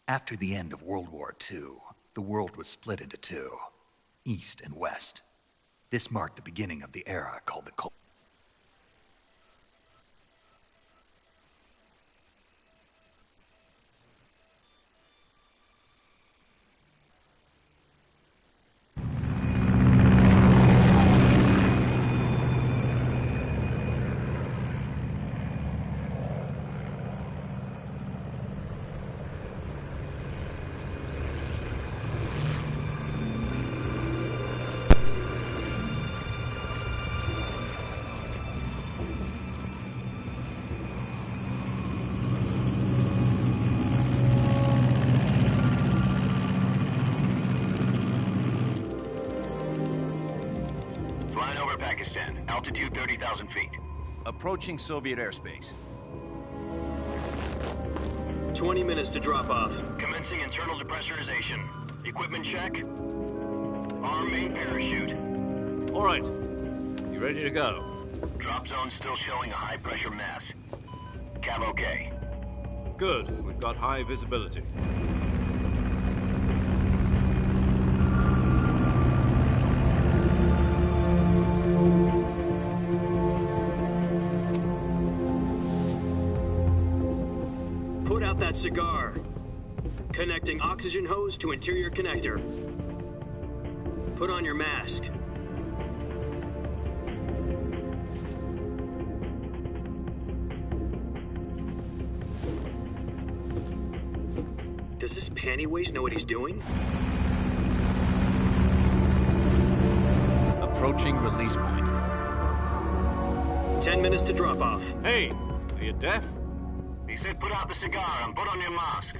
After the end of World War II, the world was split into two, East and West. This marked the beginning of the era called the Cold. Altitude 30,000 feet. Approaching Soviet airspace. 20 minutes to drop off. Commencing internal depressurization. Equipment check. Arm main parachute. All right. You ready to go? Drop zone still showing a high pressure mass. Cav okay. Good. We've got high visibility. Put out that cigar. Connecting oxygen hose to interior connector. Put on your mask. Does this panty waste know what he's doing? Approaching release point. 10 minutes to drop off. Hey, are you deaf? He said put out the cigar and put on your mask.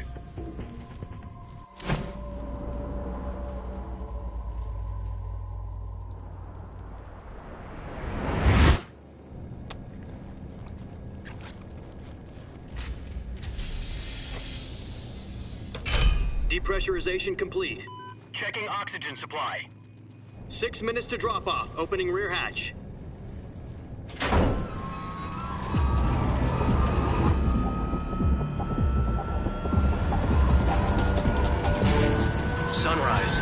Depressurization complete. Checking oxygen supply. 6 minutes to drop off. Opening rear hatch. Sunrise.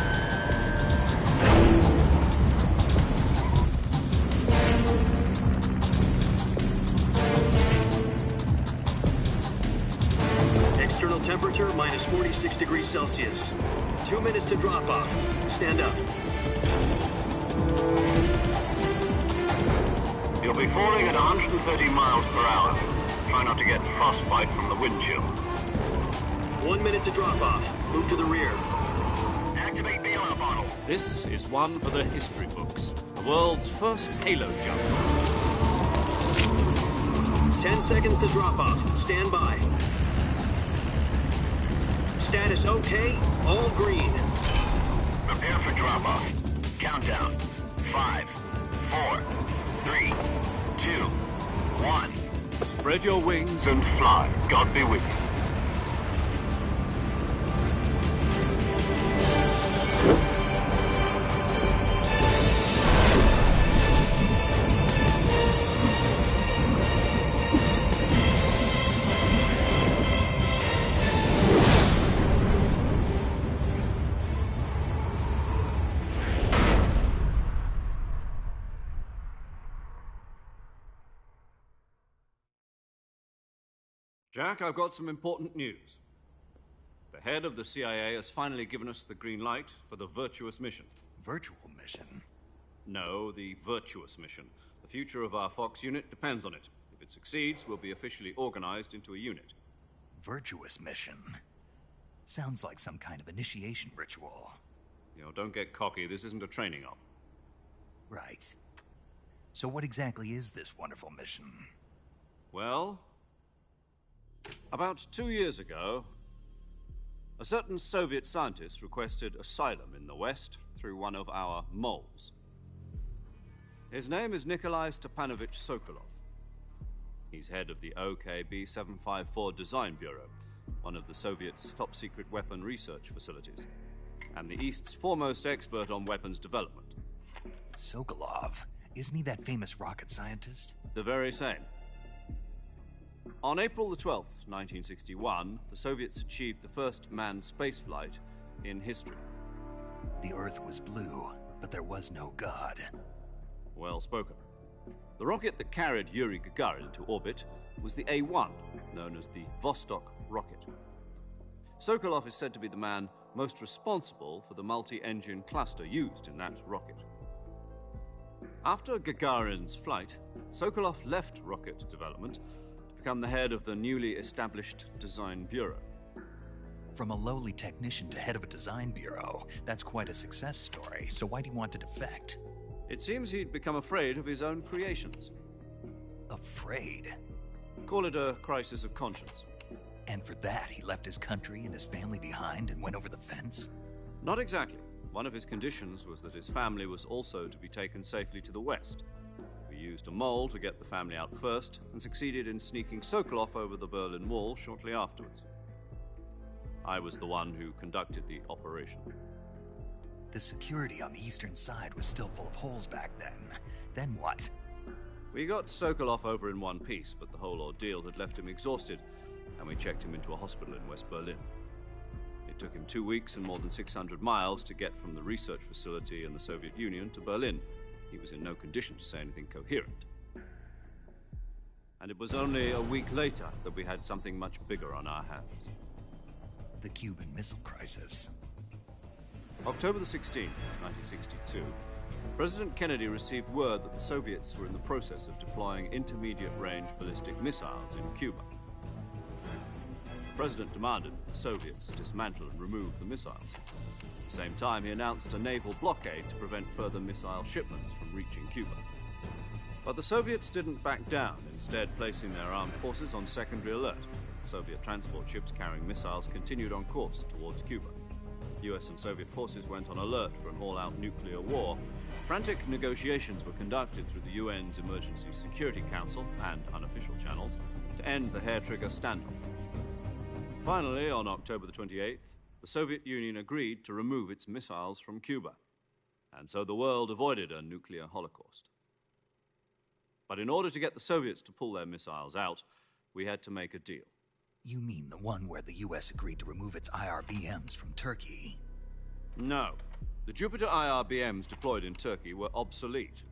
External temperature minus 46 degrees Celsius. 2 minutes to drop off. Stand up. You'll be falling at 130 miles per hour. Try not to get frostbite from the wind chill. 1 minute to drop off. Move to the rear. Activate bailout bottle. This is one for the history books. The world's first halo jump. 10 seconds to drop off. Stand by. Status okay. All green. Prepare for drop-off. Countdown. 5, 4, 3, 2, 1. Spread your wings And fly. God be with you. Jack, I've got some important news. The head of the CIA has finally given us the green light for the virtuous mission. Virtual mission? No, the virtuous mission. The future of our Fox unit depends on it. If it succeeds, we'll be officially organized into a unit. Virtuous mission? Sounds like some kind of initiation ritual. You know, don't get cocky. This isn't a training op. Right. So what exactly is this wonderful mission? Well, about 2 years ago, a certain Soviet scientist requested asylum in the West through one of our moles. His name is Nikolai Stepanovich Sokolov. He's head of the OKB-754 Design Bureau, one of the Soviets' top-secret weapon research facilities, and the East's foremost expert on weapons development. Sokolov? Isn't he that famous rocket scientist? The very same. On April the 12th, 1961, the Soviets achieved the first manned spaceflight in history. The Earth was blue, but there was no God. Well spoken. The rocket that carried Yuri Gagarin to orbit was the A-1, known as the Vostok rocket. Sokolov is said to be the man most responsible for the multi-engine cluster used in that rocket. After Gagarin's flight, Sokolov left rocket development to become the head of the newly established Design Bureau. From a lowly technician to head of a design bureau, that's quite a success story, so why do you want to defect? It seems he'd become afraid of his own creations. Afraid? Call it a crisis of conscience. And for that, he left his country and his family behind and went over the fence? Not exactly. One of his conditions was that his family was also to be taken safely to the west. We used a mole to get the family out first and succeeded in sneaking Sokolov over the Berlin Wall shortly afterwards. I was the one who conducted the operation. The security on the eastern side was still full of holes back then. Then what? We got Sokolov over in one piece, but the whole ordeal had left him exhausted, and we checked him into a hospital in West Berlin. It took him 2 weeks and more than 600 miles to get from the research facility in the Soviet Union to Berlin. He was in no condition to say anything coherent. And it was only a week later that we had something much bigger on our hands. The Cuban Missile Crisis. October the 16th, 1962, President Kennedy received word that the Soviets were in the process of deploying intermediate-range ballistic missiles in Cuba. The President demanded that the Soviets dismantle and remove the missiles. At the same time, he announced a naval blockade to prevent further missile shipments from reaching Cuba. But the Soviets didn't back down, instead placing their armed forces on secondary alert. Soviet transport ships carrying missiles continued on course towards Cuba. US and Soviet forces went on alert for an all-out nuclear war. Frantic negotiations were conducted through the UN's Emergency Security Council and unofficial channels to end the hair-trigger standoff. Finally, on October the 28th, the Soviet Union agreed to remove its missiles from Cuba, and so the world avoided a nuclear holocaust. But in order to get the Soviets to pull their missiles out, we had to make a deal. You mean the one where the US agreed to remove its IRBMs from Turkey? No. The Jupiter IRBMs deployed in Turkey were obsolete,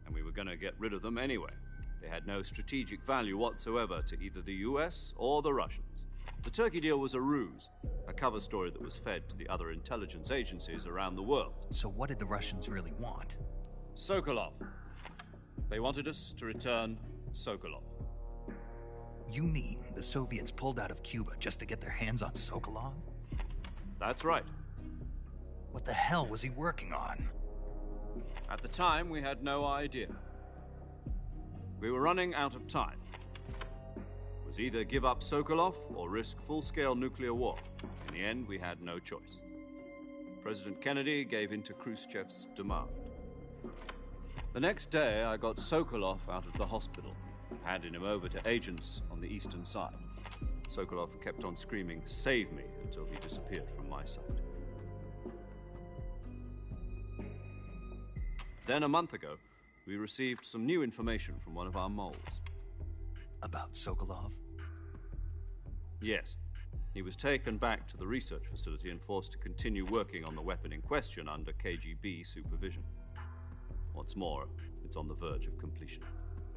and we were going to get rid of them anyway. They had no strategic value whatsoever to either the US or the Russians. The Turkey deal was a ruse, a cover story that was fed to the other intelligence agencies around the world. So what did the Russians really want? Sokolov. They wanted us to return Sokolov. You mean the Soviets pulled out of Cuba just to get their hands on Sokolov? That's right. What the hell was he working on? At the time, we had no idea. We were running out of time. It was either give up Sokolov or risk full-scale nuclear war. In the end, we had no choice. President Kennedy gave in to Khrushchev's demand. The next day, I got Sokolov out of the hospital, handing him over to agents on the eastern side. Sokolov kept on screaming, "Save me," until he disappeared from my sight. Then a month ago, we received some new information from one of our moles. About Sokolov? Yes. He was taken back to the research facility and forced to continue working on the weapon in question under KGB supervision. What's more, it's on the verge of completion.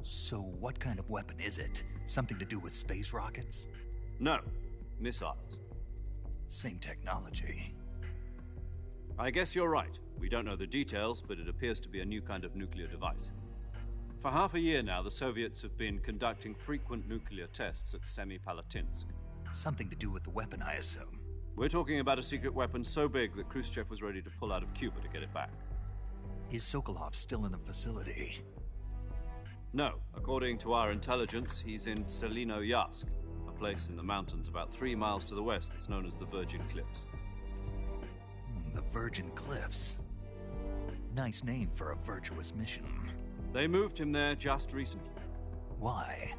So what kind of weapon is it? Something to do with space rockets? No, missiles. Same technology. I guess you're right. We don't know the details, but it appears to be a new kind of nuclear device. For half a year now, the Soviets have been conducting frequent nuclear tests at Semipalatinsk. Something to do with the weapon, I assume. We're talking about a secret weapon so big that Khrushchev was ready to pull out of Cuba to get it back. Is Sokolov still in the facility? No. According to our intelligence, he's in Selinoyarsk, a place in the mountains about 3 miles to the west that's known as the Virgin Cliffs. The Virgin Cliffs. Nice name for a virtuous mission. They moved him there just recently. Why?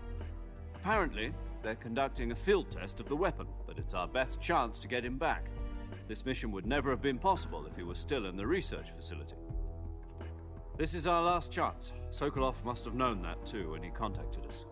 Apparently, they're conducting a field test of the weapon, but it's our best chance to get him back. This mission would never have been possible if he was still in the research facility. This is our last chance. Sokolov must have known that too when he contacted us.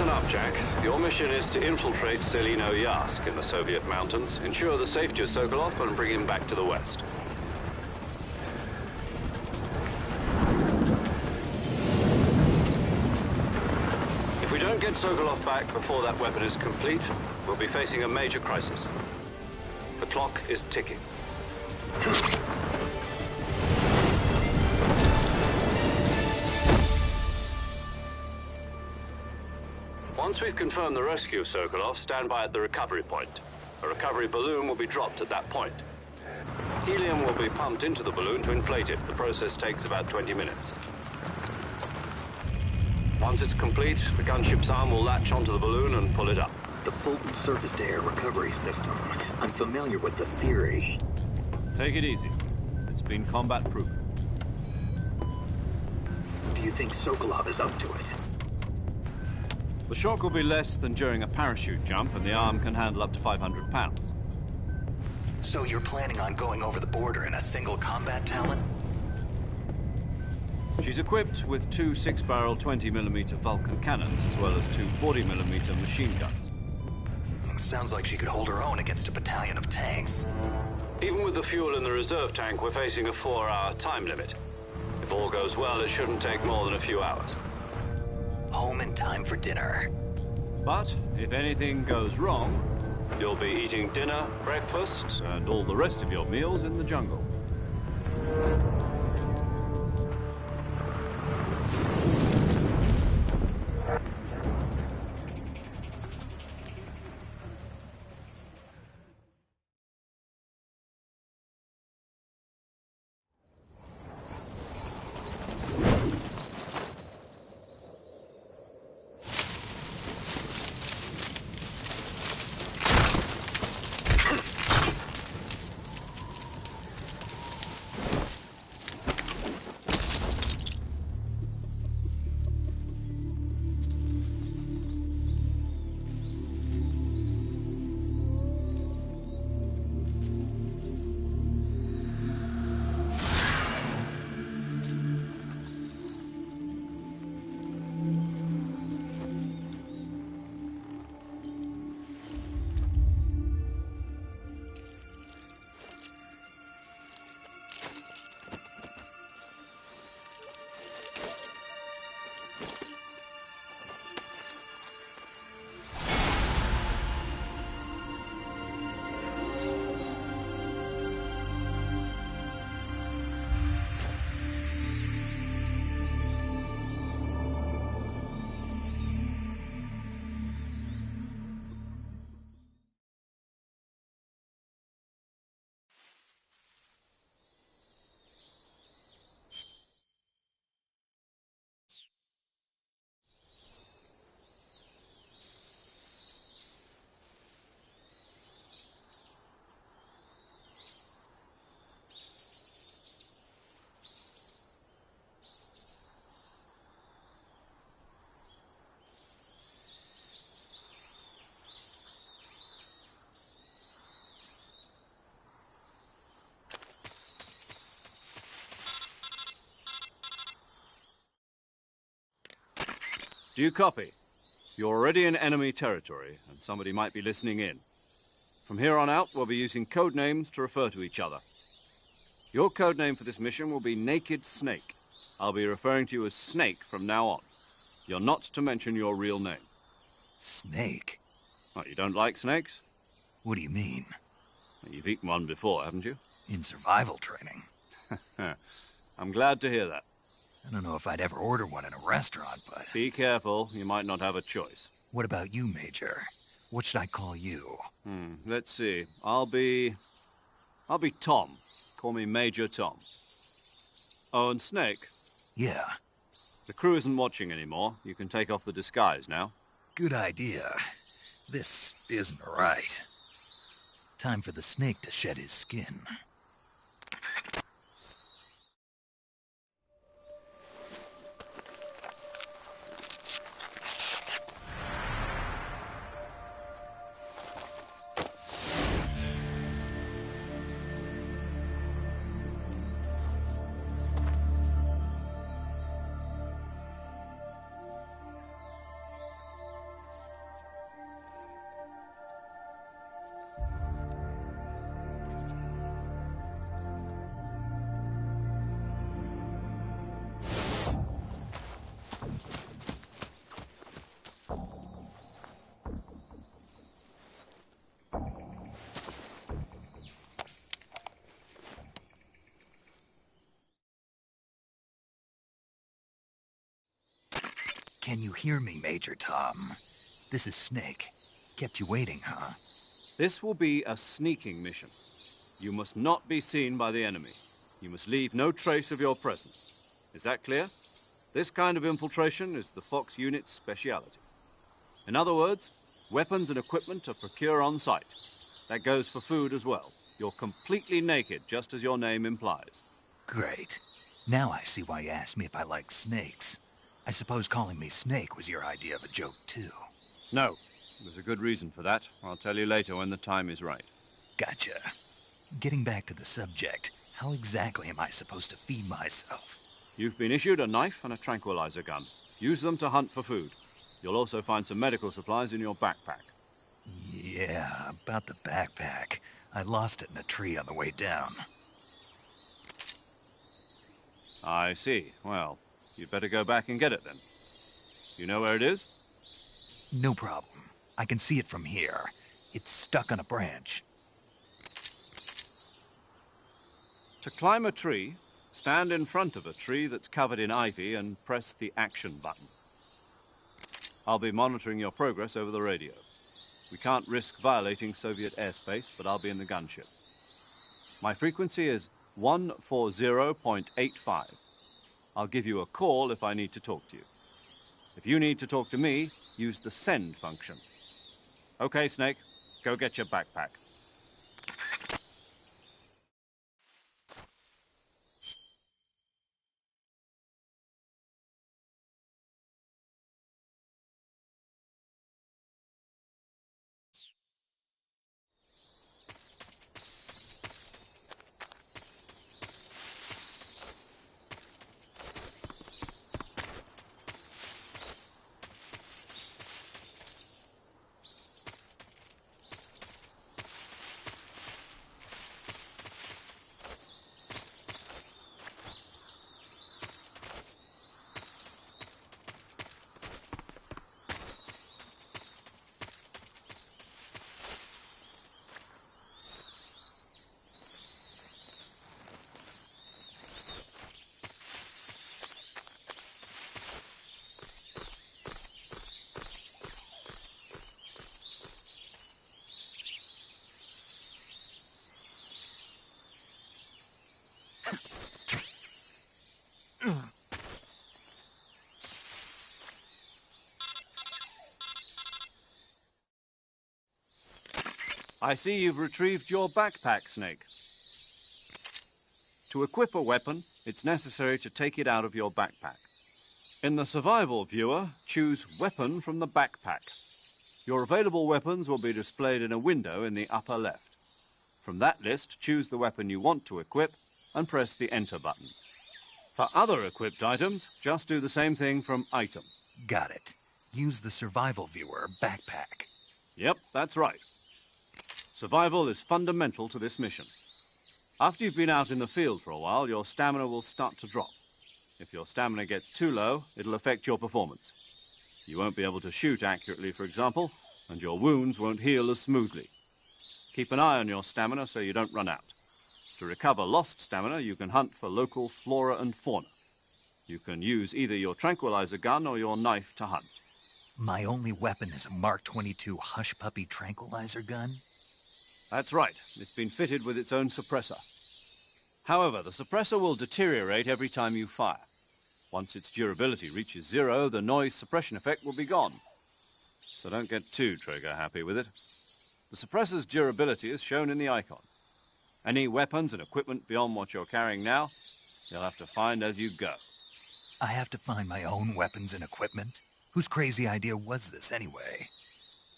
Listen up, Jack. Your mission is to infiltrate Selino Yask in the Soviet mountains, ensure the safety of Sokolov, and bring him back to the West. If we don't get Sokolov back before that weapon is complete, we'll be facing a major crisis. The clock is ticking. Once we've confirmed the rescue of Sokolov, stand by at the recovery point. A recovery balloon will be dropped at that point. Helium will be pumped into the balloon to inflate it. The process takes about 20 minutes. Once it's complete, the gunship's arm will latch onto the balloon and pull it up. The Fulton surface-to-air recovery system. I'm familiar with the theory. Take it easy. It's been combat-proven. Do you think Sokolov is up to it? The shock will be less than during a parachute jump, and the arm can handle up to 500 pounds. So you're planning on going over the border in a single combat talon? She's equipped with two 6-barrel 20mm Vulcan cannons, as well as two 40mm machine guns. Sounds like she could hold her own against a battalion of tanks. Even with the fuel in the reserve tank, we're facing a 4-hour time limit. If all goes well, it shouldn't take more than a few hours. Home in time for dinner. But if anything goes wrong, you'll be eating dinner, breakfast, and all the rest of your meals in the jungle. Do you copy? You're already in enemy territory, and somebody might be listening in. From here on out, we'll be using code names to refer to each other. Your code name for this mission will be Naked Snake. I'll be referring to you as Snake from now on. You're not to mention your real name. Snake? Oh, you don't like snakes? What do you mean? Well, you've eaten one before, haven't you? In survival training. I'm glad to hear that. I don't know if I'd ever order one in a restaurant, but... Be careful, you might not have a choice. What about you, Major? What should I call you? Let's see. I'll be Tom. Call me Major Tom. Oh, and Snake? Yeah. The crew isn't watching anymore. You can take off the disguise now. Good idea. This isn't right. Time for the snake to shed his skin. Can you hear me, Major Tom? This is Snake. Kept you waiting, huh? This will be a sneaking mission. You must not be seen by the enemy. You must leave no trace of your presence. Is that clear? This kind of infiltration is the Fox unit's speciality. In other words, weapons and equipment are procured on site. That goes for food as well. You're completely naked, just as your name implies. Great. Now I see why you asked me if I like snakes. I suppose calling me Snake was your idea of a joke, too. No. There's a good reason for that. I'll tell you later when the time is right. Gotcha. Getting back to the subject, how exactly am I supposed to feed myself? You've been issued a knife and a tranquilizer gun. Use them to hunt for food. You'll also find some medical supplies in your backpack. Yeah, about the backpack. I lost it in a tree on the way down. I see. Well, you'd better go back and get it then. You know where it is? No problem. I can see it from here. It's stuck on a branch. To climb a tree, stand in front of a tree that's covered in ivy and press the action button. I'll be monitoring your progress over the radio. We can't risk violating Soviet airspace, but I'll be in the gunship. My frequency is 140.85. I'll give you a call if I need to talk to you. If you need to talk to me, use the send function. Okay, Snake, go get your backpack. I see you've retrieved your backpack, Snake. To equip a weapon, it's necessary to take it out of your backpack. In the survival viewer, choose Weapon from the backpack. Your available weapons will be displayed in a window in the upper left. From that list, choose the weapon you want to equip and press the Enter button. For other equipped items, just do the same thing from Item. Got it. Use the survival viewer backpack. Yep, that's right. Survival is fundamental to this mission. After you've been out in the field for a while, your stamina will start to drop. If your stamina gets too low, it'll affect your performance. You won't be able to shoot accurately, for example, and your wounds won't heal as smoothly. Keep an eye on your stamina so you don't run out. To recover lost stamina, you can hunt for local flora and fauna. You can use either your tranquilizer gun or your knife to hunt. My only weapon is a Mark 22 Hush Puppy tranquilizer gun? That's right. It's been fitted with its own suppressor. However, the suppressor will deteriorate every time you fire. Once its durability reaches 0, the noise suppression effect will be gone. So don't get too trigger-happy with it. The suppressor's durability is shown in the icon. Any weapons and equipment beyond what you're carrying now, you'll have to find as you go. I have to find my own weapons and equipment? Whose crazy idea was this, anyway?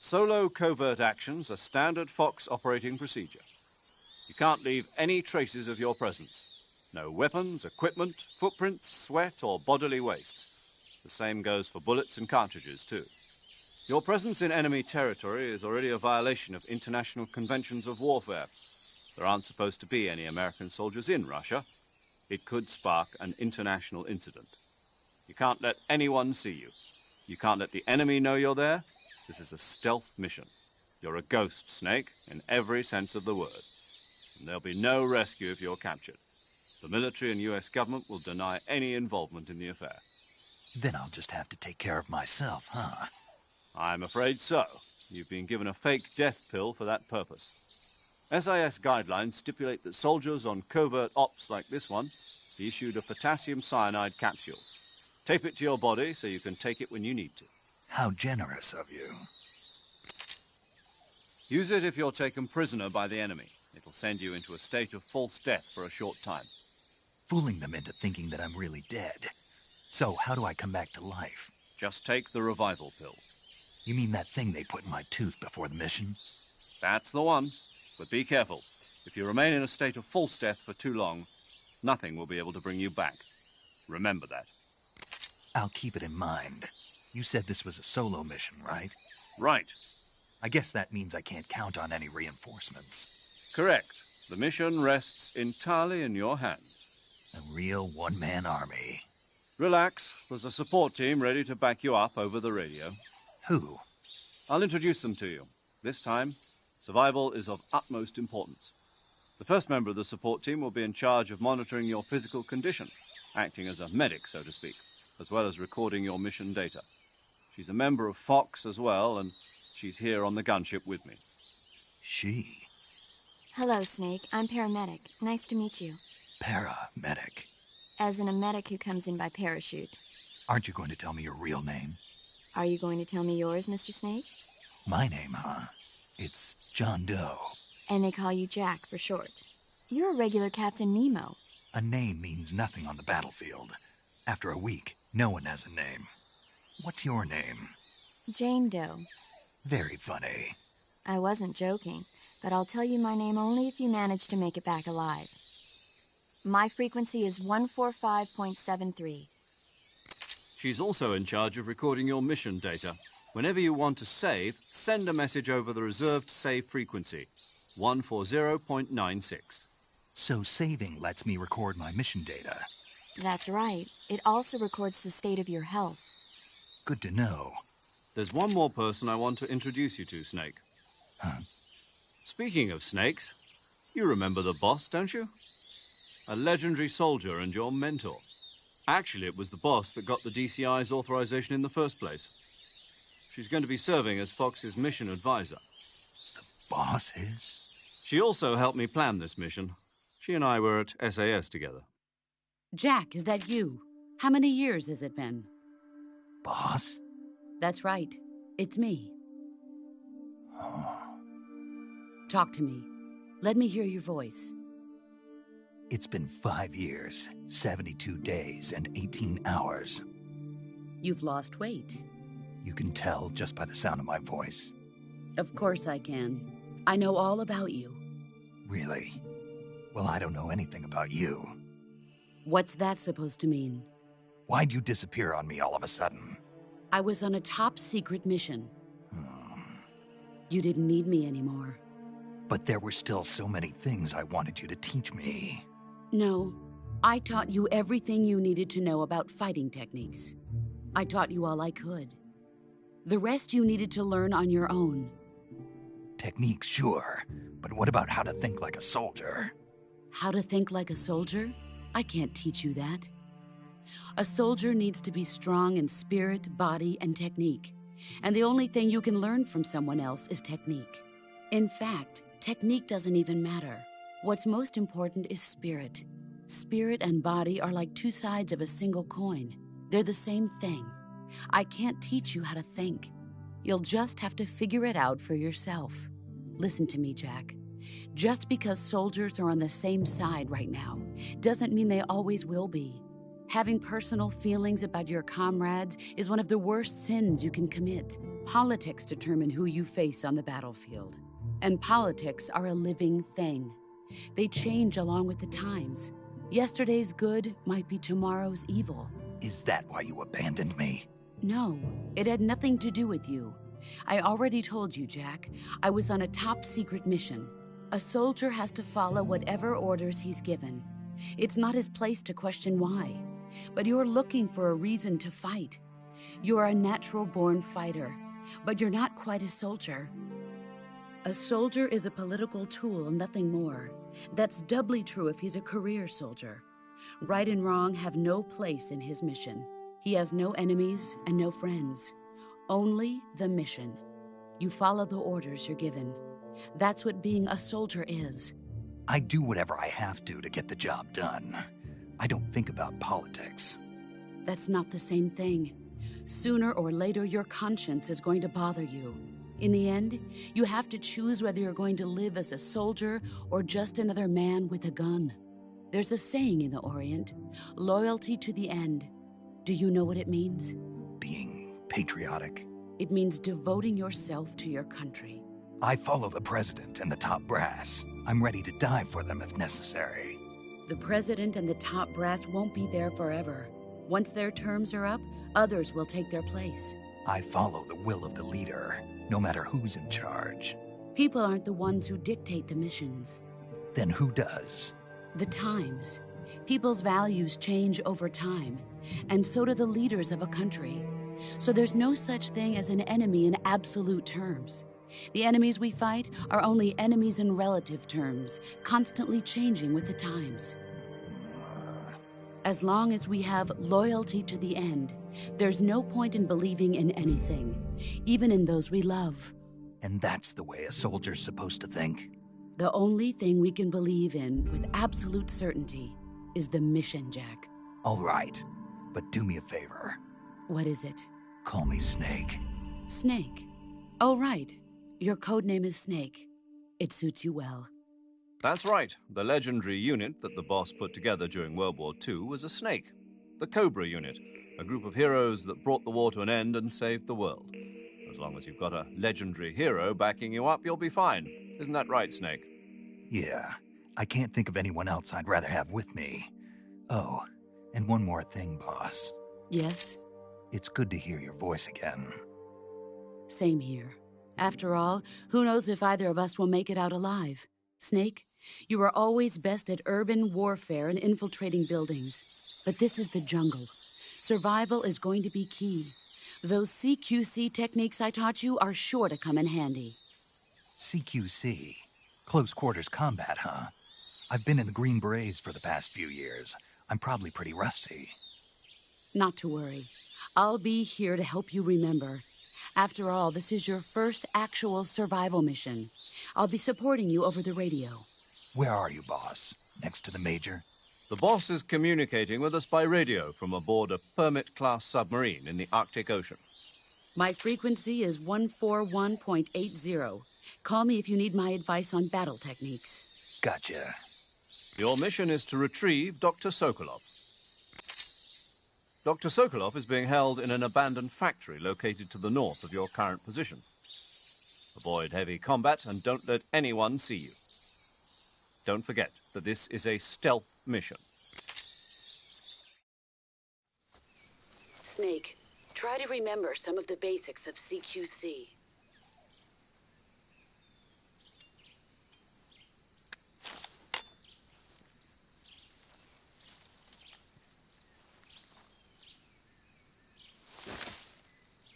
Solo covert actions are standard Fox operating procedure. You can't leave any traces of your presence. No weapons, equipment, footprints, sweat, or bodily waste. The same goes for bullets and cartridges, too. Your presence in enemy territory is already a violation of international conventions of warfare. There aren't supposed to be any American soldiers in Russia. It could spark an international incident. You can't let anyone see you. You can't let the enemy know you're there. This is a stealth mission. You're a ghost, Snake, in every sense of the word. And there'll be no rescue if you're captured. The military and US government will deny any involvement in the affair. Then I'll just have to take care of myself, huh? I'm afraid so. You've been given a fake death pill for that purpose. SAS guidelines stipulate that soldiers on covert ops like this one be issued a potassium cyanide capsule. Tape it to your body so you can take it when you need to. How generous of you. Use it if you're taken prisoner by the enemy. It'll send you into a state of false death for a short time. Fooling them into thinking that I'm really dead. So, how do I come back to life? Just take the revival pill. You mean that thing they put in my tooth before the mission? That's the one. But be careful. If you remain in a state of false death for too long, nothing will be able to bring you back. Remember that. I'll keep it in mind. You said this was a solo mission, right? Right. I guess that means I can't count on any reinforcements. Correct. The mission rests entirely in your hands. A real one-man army. Relax. There's a support team ready to back you up over the radio. Who? I'll introduce them to you. This time, survival is of utmost importance. The first member of the support team will be in charge of monitoring your physical condition, acting as a medic, so to speak, as well as recording your mission data. She's a member of Fox as well, and she's here on the gunship with me. She? Hello, Snake. I'm paramedic. Nice to meet you. Paramedic. As in a medic who comes in by parachute. Aren't you going to tell me your real name? Are you going to tell me yours, Mr. Snake? My name, huh? It's John Doe. And they call you Jack for short. You're a regular Captain Nemo. A name means nothing on the battlefield. After a week, no one has a name. What's your name? Jane Doe. Very funny. I wasn't joking, but I'll tell you my name only if you manage to make it back alive. My frequency is 145.73. She's also in charge of recording your mission data. Whenever you want to save, send a message over the reserved save frequency, 140.96. So saving lets me record my mission data. That's right. It also records the state of your health. Good to know. There's one more person I want to introduce you to, Snake. Huh? Speaking of snakes, you remember the boss, don't you? A legendary soldier and your mentor. Actually, it was the boss that got the DCI's authorization in the first place. She's going to be serving as Fox's mission advisor. The boss is? She also helped me plan this mission. She and I were at SAS together. Jack, is that you? How many years has it been? Boss? That's right. It's me. Oh. Talk to me. Let me hear your voice. It's been 5 years, 72 days, and 18 hours. You've lost weight. You can tell just by the sound of my voice. Of course I can. I know all about you. Really? Well, I don't know anything about you. What's that supposed to mean? Why'd you disappear on me all of a sudden? I was on a top-secret mission. You didn't need me anymore. But there were still so many things I wanted you to teach me. No, I taught you everything you needed to know about fighting techniques. I taught you all I could. The rest you needed to learn on your own. Techniques, sure. But what about how to think like a soldier? How to think like a soldier? I can't teach you that. A soldier needs to be strong in spirit, body, and technique. And the only thing you can learn from someone else is technique. In fact, technique doesn't even matter. What's most important is spirit. Spirit and body are like two sides of a single coin. They're the same thing. I can't teach you how to think. You'll just have to figure it out for yourself. Listen to me, Jack. Just because soldiers are on the same side right now doesn't mean they always will be. Having personal feelings about your comrades is one of the worst sins you can commit. Politics determine who you face on the battlefield. And politics are a living thing. They change along with the times. Yesterday's good might be tomorrow's evil. Is that why you abandoned me? No, it had nothing to do with you. I already told you, Jack. I was on a top-secret mission. A soldier has to follow whatever orders he's given. It's not his place to question why. But you're looking for a reason to fight. You're a natural-born fighter, but you're not quite a soldier. A soldier is a political tool, nothing more. That's doubly true if he's a career soldier. Right and wrong have no place in his mission. He has no enemies and no friends. Only the mission. You follow the orders you're given. That's what being a soldier is. I do whatever I have to get the job done. I don't think about politics. That's not the same thing. Sooner or later, your conscience is going to bother you. In the end, you have to choose whether you're going to live as a soldier or just another man with a gun. There's a saying in the Orient, loyalty to the end. Do you know what it means? Being patriotic. It means devoting yourself to your country. I follow the president and the top brass. I'm ready to die for them if necessary. The president and the top brass won't be there forever. Once their terms are up, others will take their place. I follow the will of the leader, no matter who's in charge. People aren't the ones who dictate the missions. Then who does? The times. People's values change over time, and so do the leaders of a country. So there's no such thing as an enemy in absolute terms. The enemies we fight are only enemies in relative terms, constantly changing with the times. As long as we have loyalty to the end, there's no point in believing in anything, even in those we love. And that's the way a soldier's supposed to think? The only thing we can believe in with absolute certainty is the mission, Jack. All right, but do me a favor. What is it? Call me Snake. Snake. Oh, right. Your code name is Snake. It suits you well. That's right. The legendary unit that the boss put together during World War II was a snake. The Cobra unit, a group of heroes that brought the war to an end and saved the world. As long as you've got a legendary hero backing you up, you'll be fine. Isn't that right, Snake? Yeah, I can't think of anyone else I'd rather have with me. Oh, and one more thing, boss. Yes? It's good to hear your voice again. Same here. After all, who knows if either of us will make it out alive? Snake, you are always best at urban warfare and infiltrating buildings. But this is the jungle. Survival is going to be key. Those CQC techniques I taught you are sure to come in handy. CQC? Close quarters combat, huh? I've been in the Green Berets for the past few years. I'm probably pretty rusty. Not to worry. I'll be here to help you remember. After all, this is your first actual survival mission. I'll be supporting you over the radio. Where are you, boss? Next to the Major? The boss is communicating with us by radio from aboard a Permit-class submarine in the Arctic Ocean. My frequency is 141.80. Call me if you need my advice on battle techniques. Gotcha. Your mission is to retrieve Dr. Sokolov. Dr. Sokolov is being held in an abandoned factory located to the north of your current position. Avoid heavy combat and don't let anyone see you. Don't forget that this is a stealth mission. Snake, try to remember some of the basics of CQC.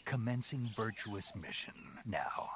Commencing virtuous mission now.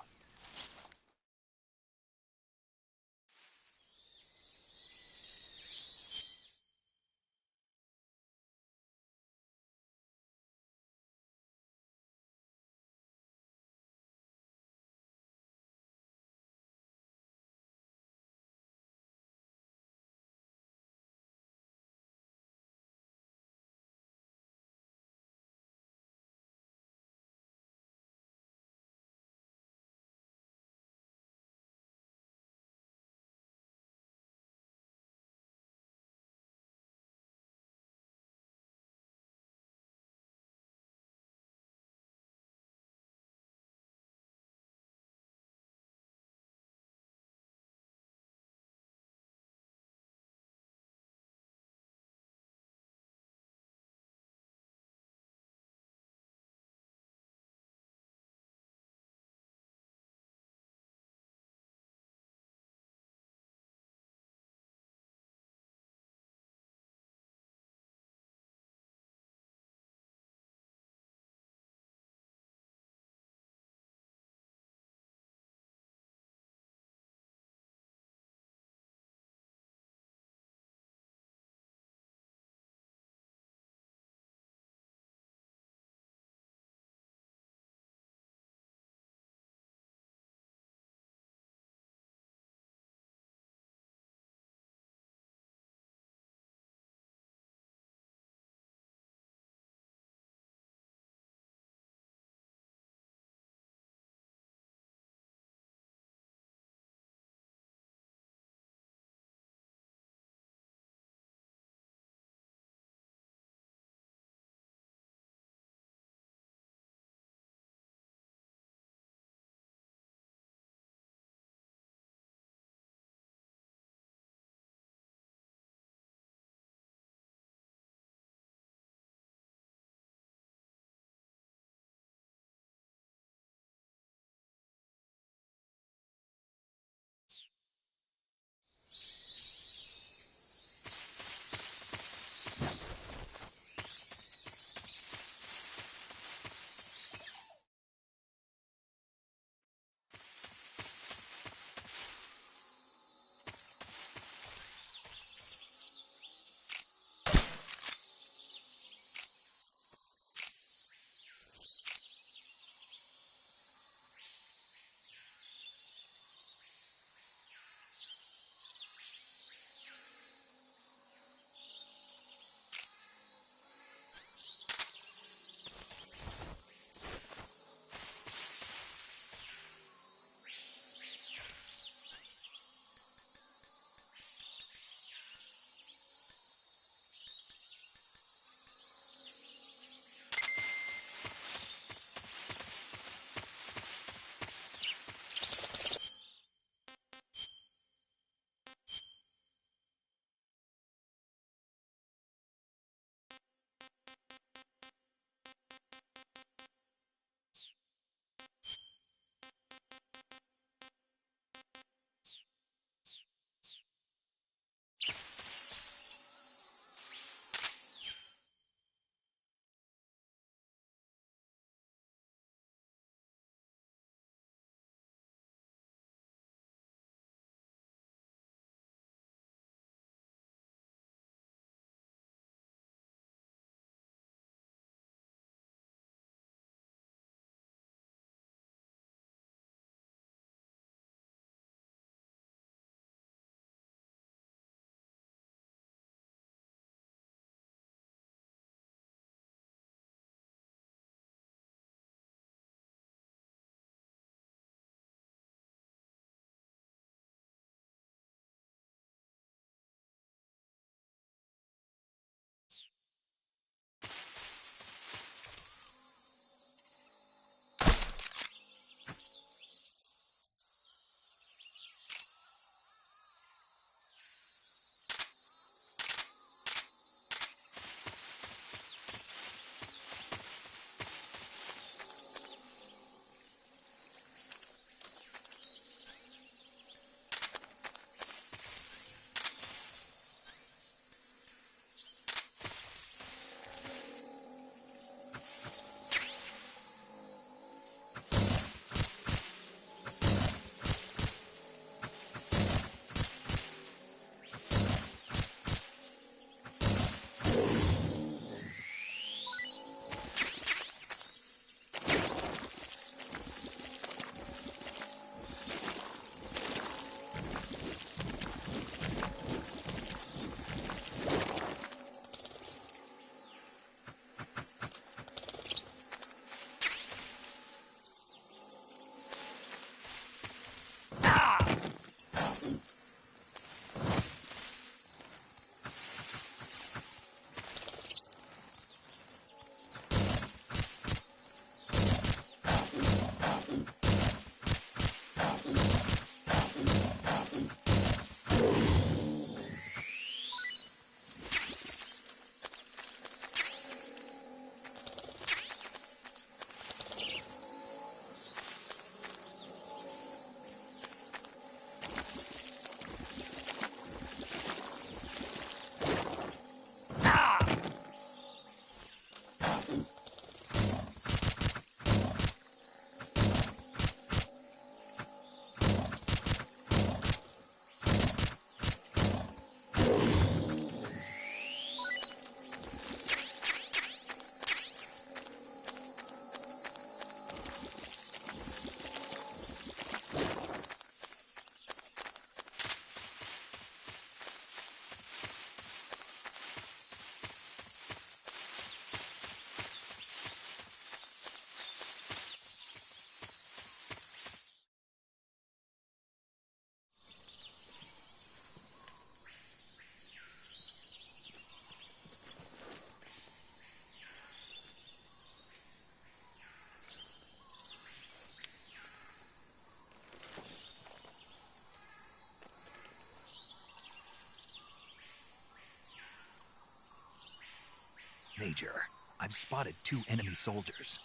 Major, I've spotted 2 enemy soldiers.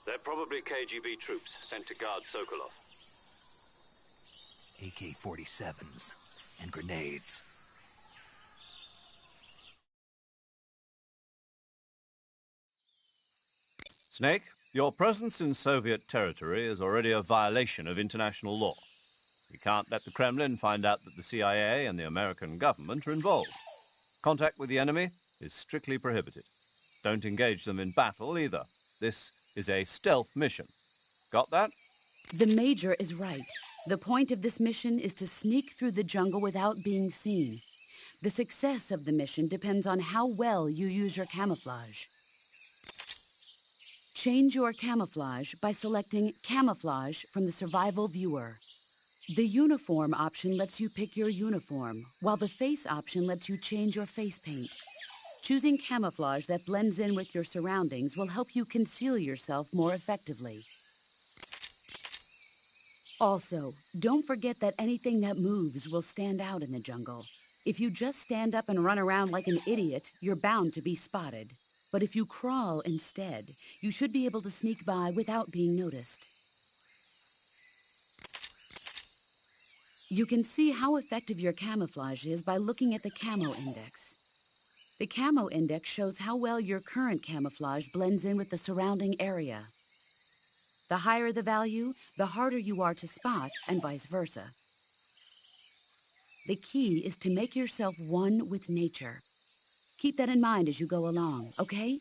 They're probably KGB troops sent to guard Sokolov. AK-47s and grenades. Snake, your presence in Soviet territory is already a violation of international law. We can't let the Kremlin find out that the CIA and the American government are involved. Contact with the enemy is strictly prohibited. Don't engage them in battle either. This is a stealth mission. Got that? The Major is right. The point of this mission is to sneak through the jungle without being seen. The success of the mission depends on how well you use your camouflage. Change your camouflage by selecting Camouflage from the Survival Viewer. The Uniform option lets you pick your uniform, while the Face option lets you change your face paint. Choosing camouflage that blends in with your surroundings will help you conceal yourself more effectively. Also, don't forget that anything that moves will stand out in the jungle. If you just stand up and run around like an idiot, you're bound to be spotted. But if you crawl instead, you should be able to sneak by without being noticed. You can see how effective your camouflage is by looking at the Camo Index. The Camo Index shows how well your current camouflage blends in with the surrounding area. The higher the value, the harder you are to spot, and vice versa. The key is to make yourself one with nature. Keep that in mind as you go along, okay?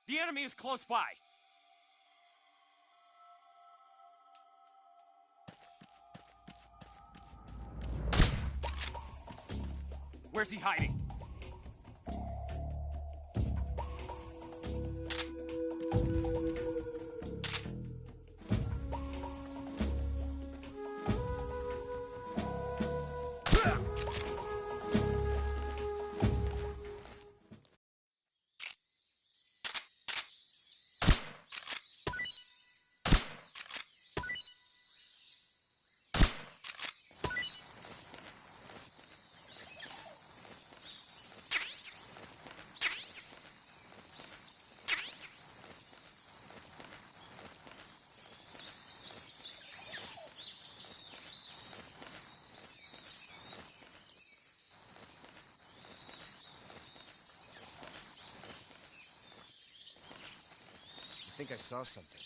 The enemy is close by. Where's he hiding? I think I saw something.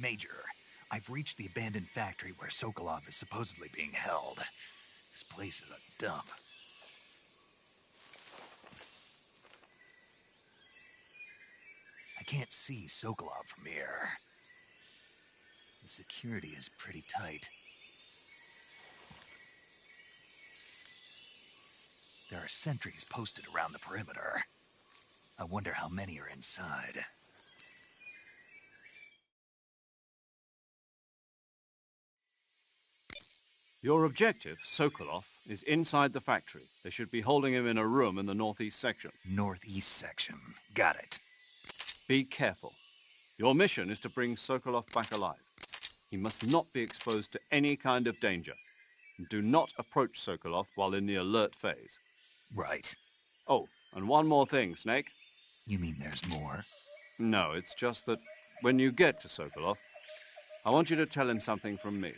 Major, I've reached the abandoned factory where Sokolov is supposedly being held. This place is a dump. I can't see Sokolov from here. The security is pretty tight. There are sentries posted around the perimeter. I wonder how many are inside. Your objective, Sokolov, is inside the factory. They should be holding him in a room in the northeast section. Northeast section. Got it. Be careful. Your mission is to bring Sokolov back alive. He must not be exposed to any kind of danger. And do not approach Sokolov while in the alert phase. Right. Oh, and one more thing, Snake. You mean there's more? No, it's just that when you get to Sokolov, I want you to tell him something from me.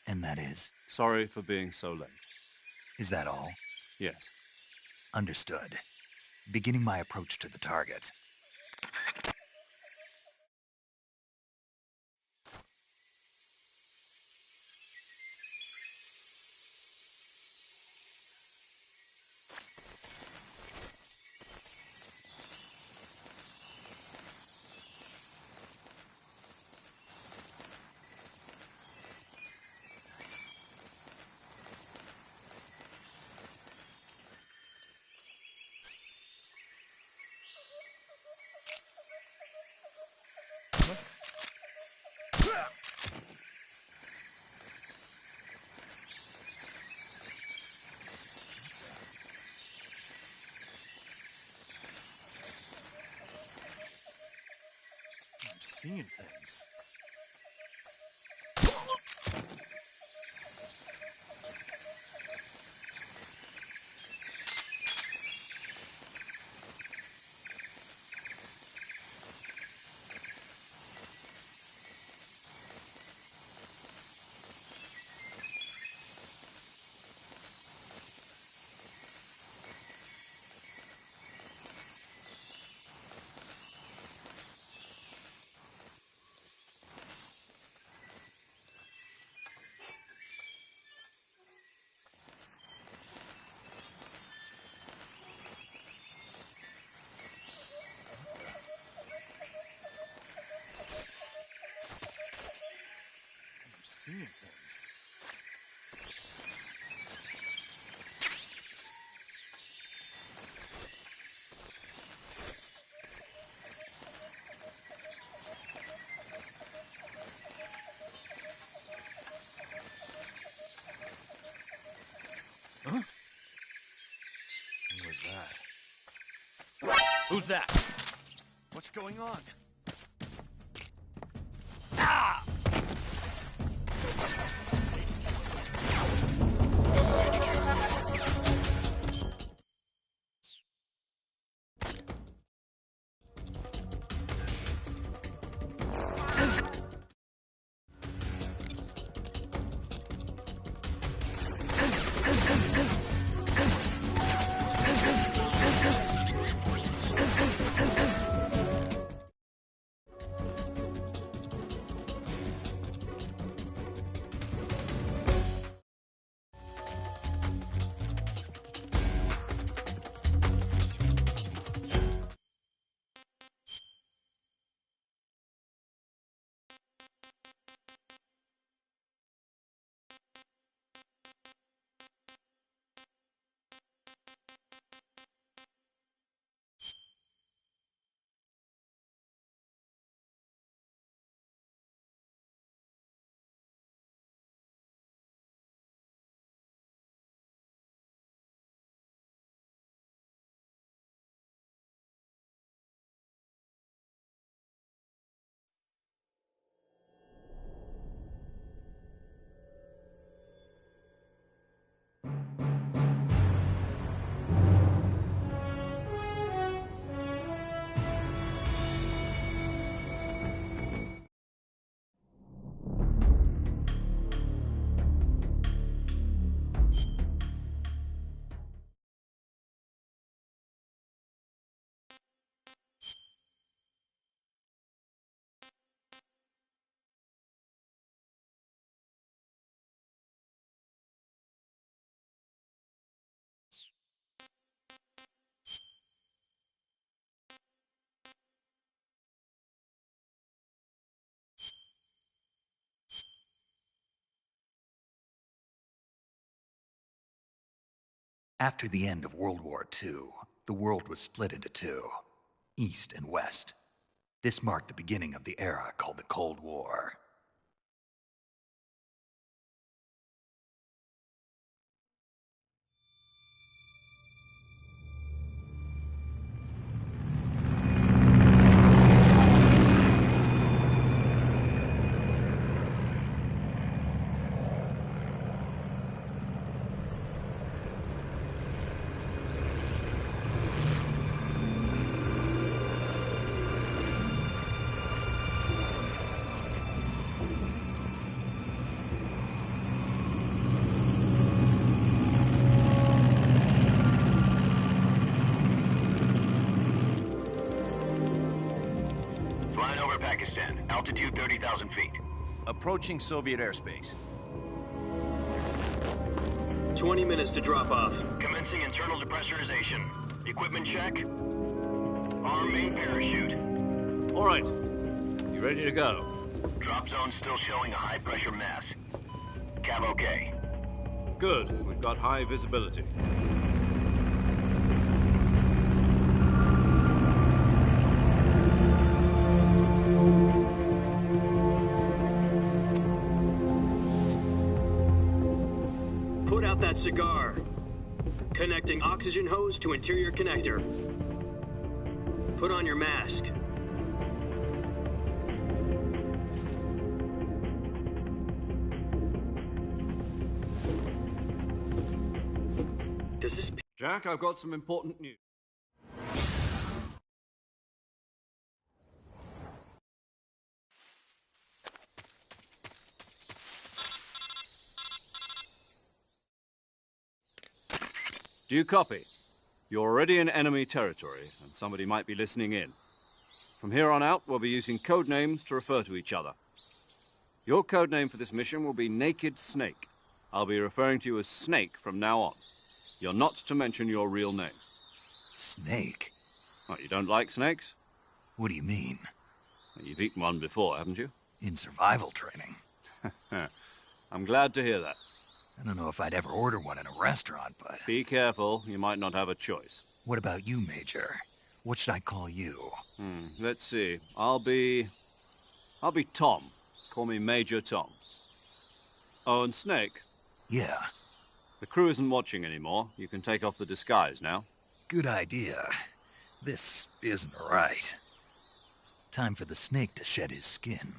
And that is? Sorry for being so late. Is that all? Yes. Understood. Beginning my approach to the target. I'm seeing things. I'm seeing things. Huh? Who was that? Who's that? What's going on? Ah! After the end of World War II, the world was split into two, East and West. This marked the beginning of the era called the Cold War. Altitude 30,000 feet. Approaching Soviet airspace. 20 minutes to drop off. Commencing internal depressurization. Equipment check. Arm main parachute. All right. You ready to go? Drop zone still showing a high pressure mass. Cav okay. Good. We've got high visibility. Put out that cigar. Connecting oxygen hose to interior connector. Put on your mask. Does this... Jack, I've got some important news. Do you copy? You're already in enemy territory, and somebody might be listening in. From here on out, we'll be using code names to refer to each other. Your code name for this mission will be Naked Snake. I'll be referring to you as Snake from now on. You're not to mention your real name. Snake? Oh, you don't like snakes? What do you mean? Well, you've eaten one before, haven't you? In survival training. I'm glad to hear that. I don't know if I'd ever order one in a restaurant, but... Be careful, you might not have a choice. What about you, Major? What should I call you? Let's see. I'll be Tom. Call me Major Tom. Oh, and Snake? Yeah. The crew isn't watching anymore. You can take off the disguise now. Good idea. This isn't right. Time for the snake to shed his skin.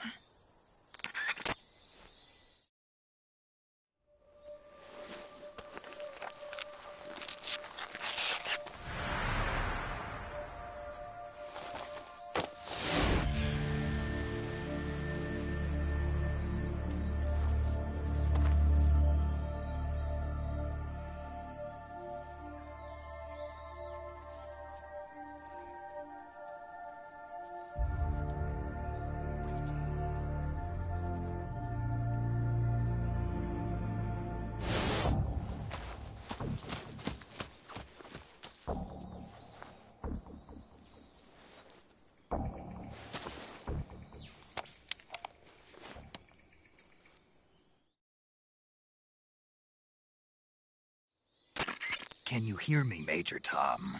Can you hear me, Major Tom?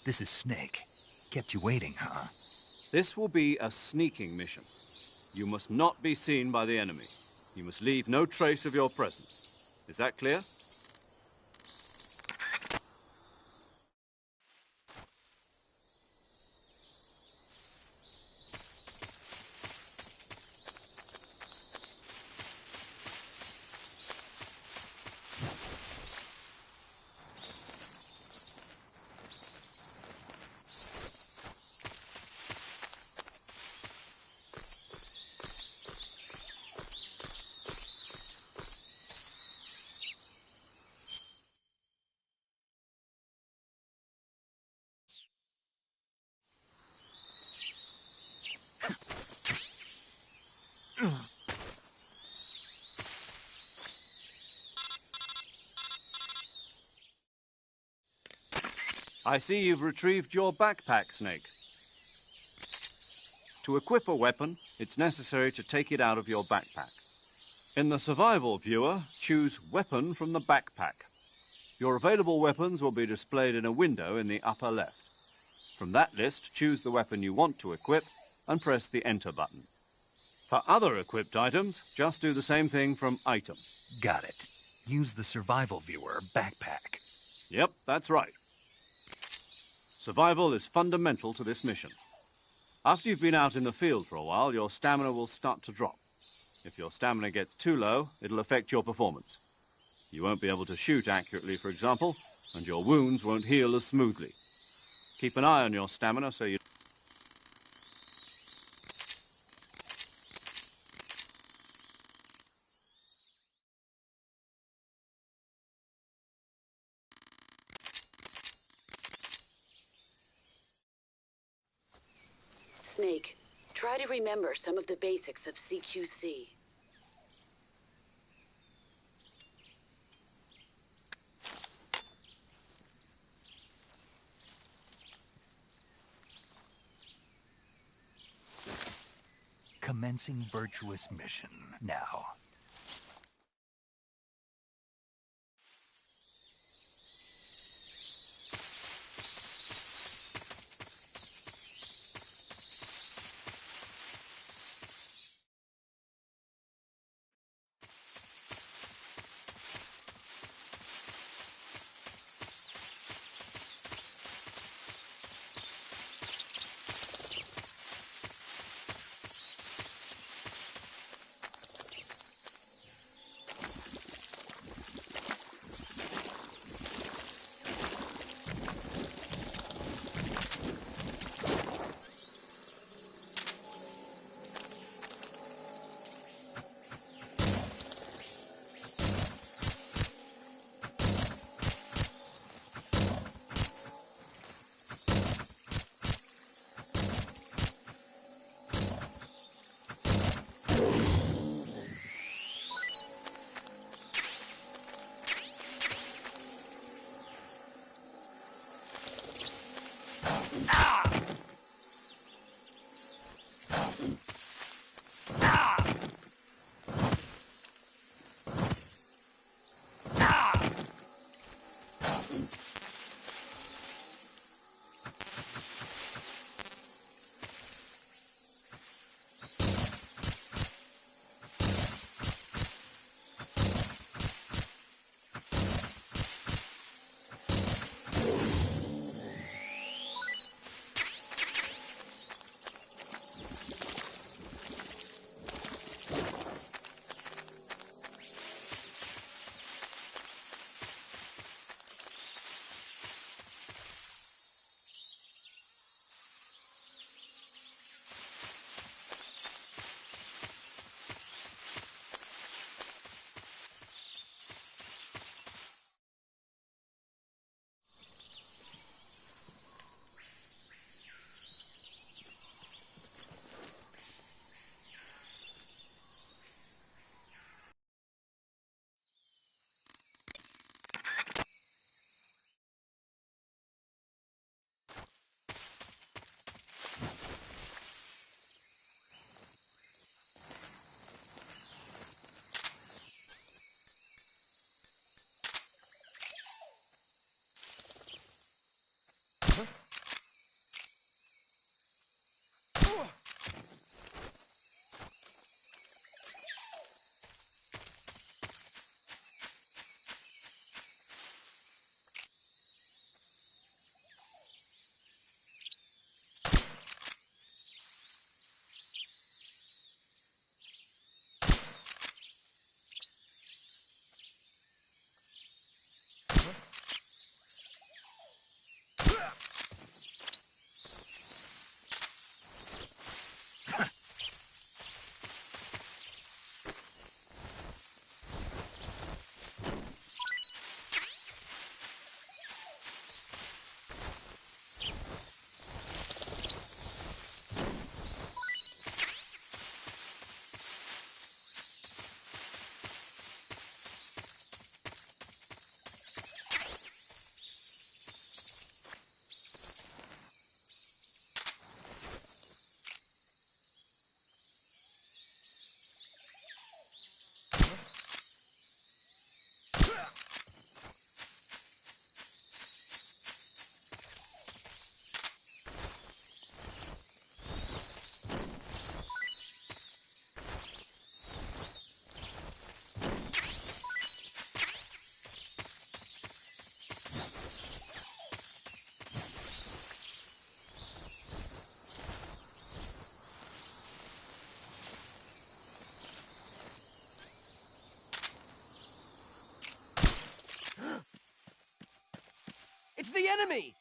This is Snake. Kept you waiting, huh? This will be a sneaking mission. You must not be seen by the enemy. You must leave no trace of your presence. Is that clear? I see you've retrieved your backpack, Snake. To equip a weapon, it's necessary to take it out of your backpack. In the survival viewer, choose Weapon from the backpack. Your available weapons will be displayed in a window in the upper left. From that list, choose the weapon you want to equip and press the Enter button. For other equipped items, just do the same thing from Item. Got it. Use the survival viewer backpack. Yep, that's right. Survival is fundamental to this mission. After you've been out in the field for a while, your stamina will start to drop. If your stamina gets too low, it'll affect your performance. You won't be able to shoot accurately, for example, and your wounds won't heal as smoothly. Keep an eye on your stamina so you... Snake, Try to remember some of the basics of CQC. Commencing virtuous mission now. It's the enemy!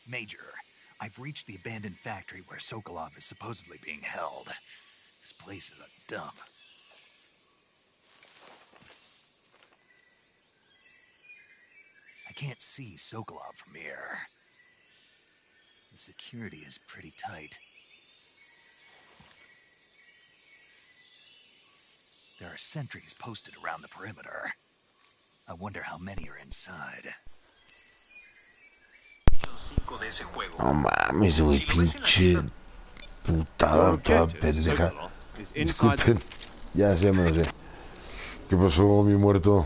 Major, I've reached the abandoned factory where Sokolov is supposedly being held. This place is a dump. I can't see Sokolov from here. The security is pretty tight. There are sentries posted around the perimeter. I wonder how many are inside. No mames, güey, pinche putada toda pendeja. Disculpen, ya sé, me lo sé. ¿Qué pasó, mi muerto?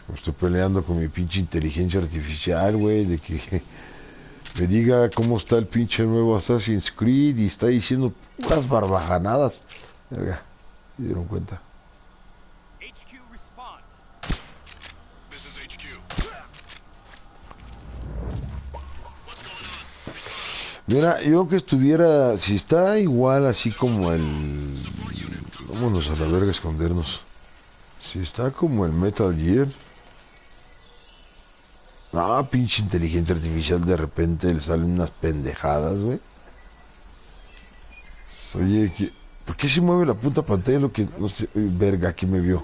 Me estoy peleando con mi pinche inteligencia artificial, güey, de que me diga cómo está el pinche nuevo Assassin's Creed y está diciendo puras barbajanadas. Verga, ¿se dieron cuenta? Mira, yo que estuviera, si está igual así como el... Vámonos a la verga a escondernos. Si está como el Metal Gear... Ah, pinche inteligencia artificial, de repente le salen unas pendejadas, güey. Oye, ¿por qué se mueve la puta pantalla? Lo que... No sé, verga, aquí me vio.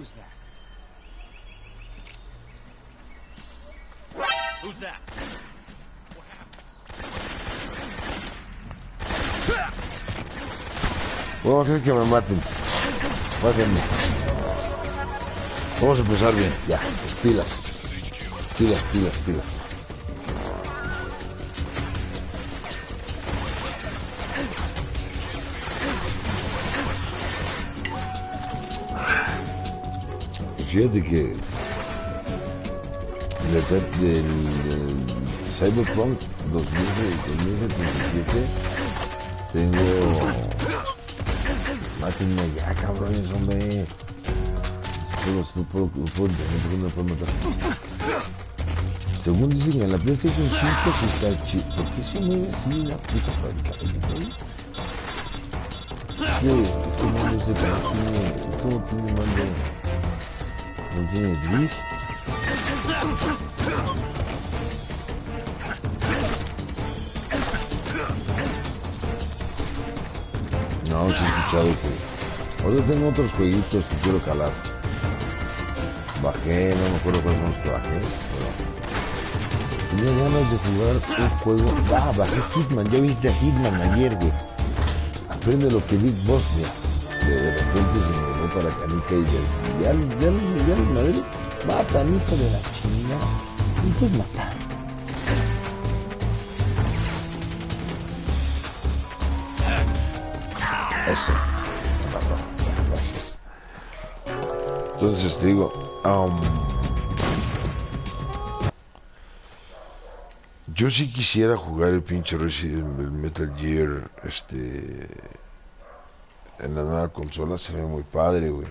Voy a hacer que me maten. Mátenme. Vamos a empezar bien. Ya, pilas. Pilas. Pues fíjate que del Cyberpunk 2077 tengo... Mátenme ya, cabrones, hombre. No puedo entender, no puedo matar. Según dicen que en la PlayStation 5 sí está chido. ¿Por qué se mueve así la puta pantalla? ¿Qué mando ese canal? ¿Esto no tiene mando? ¿No tiene drift? No, sí he escuchado que... Ahora tengo otros jueguitos que quiero calar. Bajé, no me acuerdo cuáles son los que bajé, pero... Tenía ganas de jugar un juego... Ah, bajé Hitman, ya viste a Hitman ayer, güey. Aprende lo que Big Boss, güey. De repente se me volvió para la canica y ya el madre... Matan, hijo de la chingada. Y pues matar. Eso. Gracias. Entonces te digo, yo sí quisiera jugar el pinche Resident el Metal Gear, en la nueva consola, se ve muy padre, güey.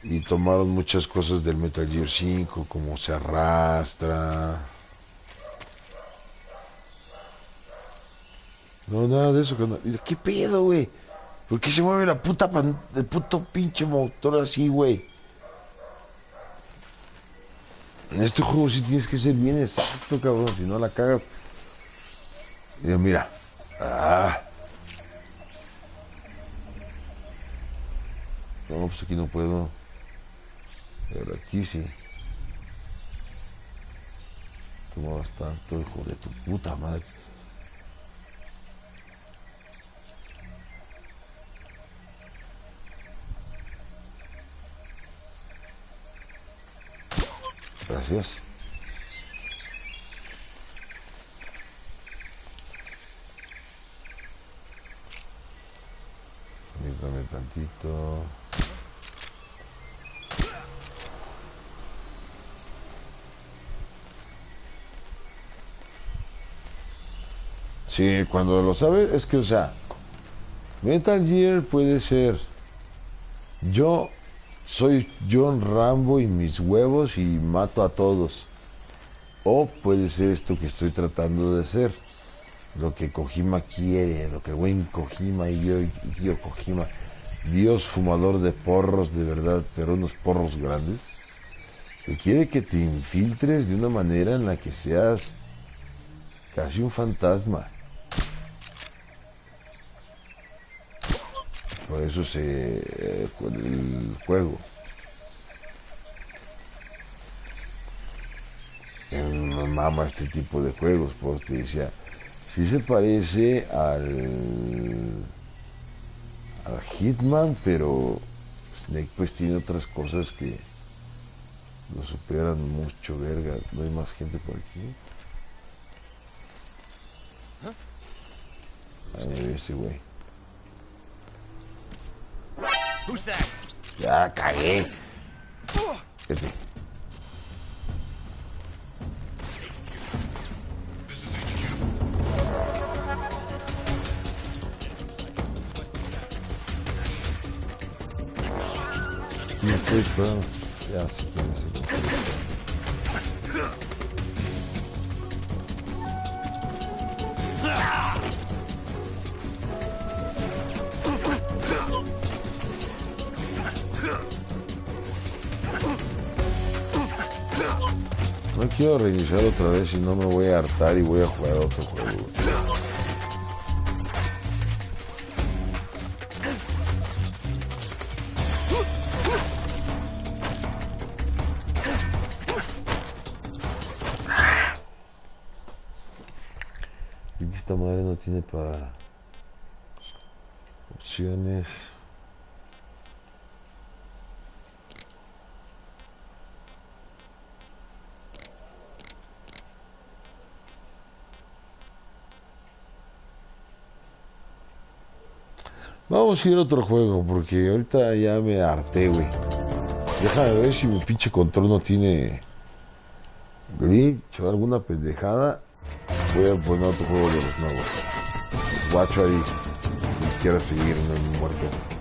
Y tomaron muchas cosas del Metal Gear 5, como se arrastra. No, nada de eso, ¿qué pedo, güey? ¿Por qué se mueve la puta el puto pinche motor así, güey? En este juego sí tienes que ser bien exacto, cabrón, si no la cagas. Mira. No, pues aquí no puedo. Pero aquí sí. Toma bastante, hijo de tu puta madre. Gracias. Permítame tantito. Sí, cuando lo sabes, es que, o sea, Metal Gear puede ser yo soy John Rambo y mis huevos y mato a todos. O puede ser esto que estoy tratando de hacer. Lo que Kojima quiere, lo que buen Kojima y yo Kojima, Dios fumador de porros de verdad, pero unos porros grandes, que quiere que te infiltres de una manera en la que seas Casi un fantasma. Por eso el juego. Me mama este tipo de juegos, pues te decía, sí se parece al Hitman, pero Snake pues tiene otras cosas que lo superan mucho, verga. No hay más gente por aquí. Ahí me ve ese güey. Ya cagué. Vete. Ya sí quién es el No quiero reiniciar otra vez, si no me voy a hartar y voy a jugar otro juego. Y esta madre no tiene para opciones. Vamos a ir a otro juego porque ahorita ya me harté, güey. Déjame ver si mi pinche control no tiene glitch o alguna pendejada. Voy a poner otro juego de los nuevos. Guacho ahí, si quiero seguir en el muerto.